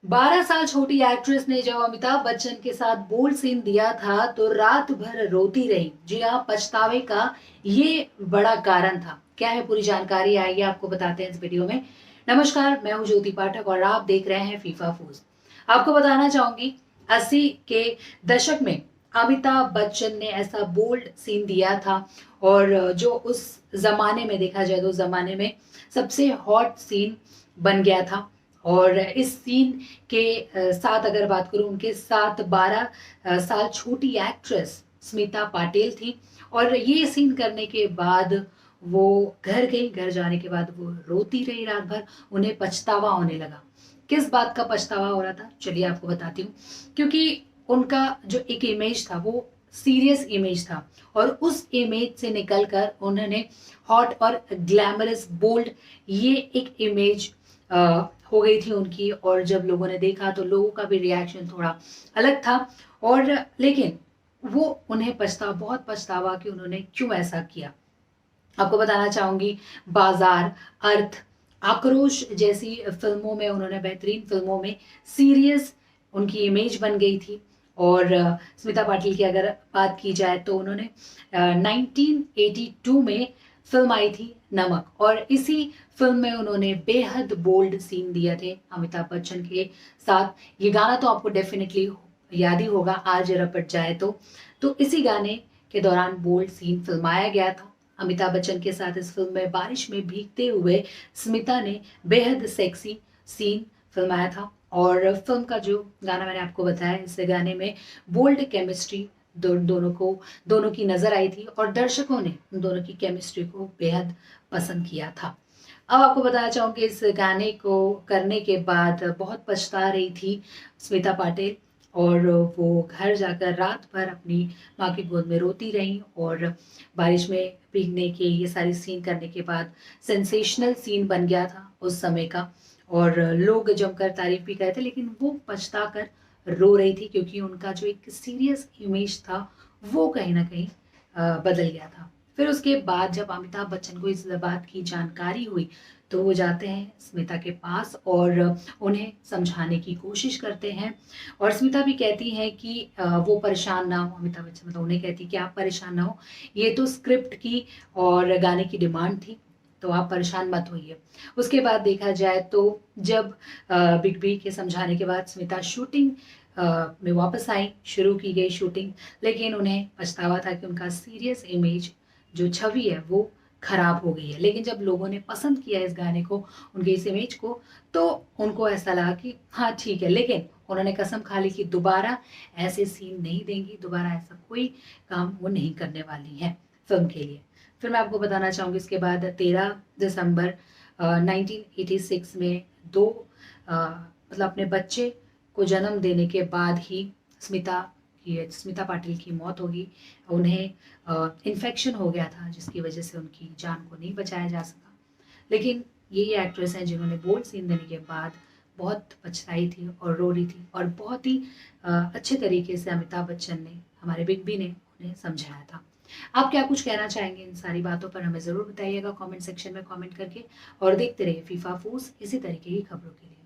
12 साल छोटी एक्ट्रेस ने जब अमिताभ बच्चन के साथ बोल्ड सीन दिया था तो रात भर रोती रही। जी हाँ, पछतावे का ये बड़ा कारण था। क्या है पूरी जानकारी, आइए आपको बताते हैं इस वीडियो में। नमस्कार, मैं हूँ ज्योति पाठक और आप देख रहे हैं फीफा फूज। आपको बताना चाहूंगी, 80 के दशक में अमिताभ बच्चन ने ऐसा बोल्ड सीन दिया था और जो उस जमाने में देखा जाए तो जमाने में सबसे हॉट सीन बन गया था। और इस सीन के साथ अगर बात करूं, उनके साथ 12 साल छोटी एक्ट्रेस स्मिता पाटिल थी। और ये सीन करने के बाद वो घर गई। घर जाने के बाद वो रोती रही रात भर। उन्हें पछतावा होने लगा। किस बात का पछतावा हो रहा था, चलिए आपको बताती हूँ। क्योंकि उनका जो एक इमेज था वो सीरियस इमेज था और उस इमेज से निकलकर उन्होंने हॉट और ग्लैमरस बोल्ड ये एक इमेज हो गई थी उनकी। और जब लोगों ने देखा तो लोगों का भी रिएक्शन थोड़ा अलग था। और लेकिन वो उन्हें बहुत पछतावा कि उन्होंने क्यों ऐसा किया। आपको बताना चाहूंगी, बाजार, अर्थ, आक्रोश जैसी फिल्मों में उन्होंने, बेहतरीन फिल्मों में सीरियस उनकी इमेज बन गई थी। और स्मिता पाटिल की अगर बात की जाए तो उन्होंने 1982 में फिल्म आई थी नमक, और इसी फिल्म में उन्होंने बेहद बोल्ड सीन दिए थे अमिताभ बच्चन के साथ। ये गाना तो आपको डेफिनेटली याद ही होगा, आज रपट जाए तो इसी गाने के दौरान बोल्ड सीन फिल्माया गया था अमिताभ बच्चन के साथ। इस फिल्म में बारिश में भीगते हुए स्मिता ने बेहद सेक्सी सीन फिल्माया था। और फिल्म का जो गाना मैंने आपको बताया, इस गाने में बोल्ड केमिस्ट्री दोनों की नजर आई थी और दर्शकों ने उन दोनों की केमिस्ट्री को बेहद पसंद किया था। अब आपको बताना चाहूंगी, इस गाने को करने के बाद बहुत पछता रही थी स्मिता पाटिल। और वो घर जाकर रात भर अपनी माँ की गोद में रोती रही। और बारिश में भीगने के ये सारी सीन करने के बाद सेंसेशनल सीन बन गया था उस समय का। और लोग जमकर तारीफ भी करे थे, लेकिन वो पछता कर रो रही थी क्योंकि उनका जो एक सीरियस इमेज था वो कहीं ना कहीं बदल गया था। फिर उसके बाद जब अमिताभ बच्चन को इस बात की जानकारी हुई तो वो जाते हैं स्मिता के पास और उन्हें समझाने की कोशिश करते हैं। और स्मिता भी कहती है कि वो परेशान ना हो। अमिताभ बच्चन मतलब उन्हें कहती कि आप परेशान ना हो, ये तो स्क्रिप्ट की और गाने की डिमांड थी, तो आप परेशान मत होइए। उसके बाद देखा जाए तो जब बिग बी के समझाने के बाद स्मिता शूटिंग में वापस आई, शुरू की गई शूटिंग। लेकिन उन्हें पछतावा था कि उनका सीरियस इमेज, जो छवि है वो खराब हो गई है। लेकिन जब लोगों ने पसंद किया इस गाने को, उनके इस इमेज को, तो उनको ऐसा लगा कि हाँ ठीक है। लेकिन उन्होंने कसम खा ली कि दोबारा ऐसे सीन नहीं देंगी, दोबारा ऐसा कोई काम वो नहीं करने वाली हैं फिल्म के लिए। फिर मैं आपको बताना चाहूँगी, इसके बाद 13 दिसंबर 1986 में दो मतलब अपने बच्चे को जन्म देने के बाद ही स्मिता पाटिल की मौत होगी। उन्हें इन्फेक्शन हो गया था जिसकी वजह से उनकी जान को नहीं बचाया जा सका। लेकिन यही एक्ट्रेस हैं जिन्होंने बोल्ड सीन देने के बाद बहुत पछताई थी और रो रही थी। और बहुत ही अच्छे तरीके से अमिताभ बच्चन ने, हमारे बिग बी ने उन्हें समझाया था। आप क्या कुछ कहना चाहेंगे इन सारी बातों पर, हमें ज़रूर बताइएगा कमेंट सेक्शन में कमेंट करके। और देखते रहिए फीफा फूस इसी तरीके की खबरों के लिए।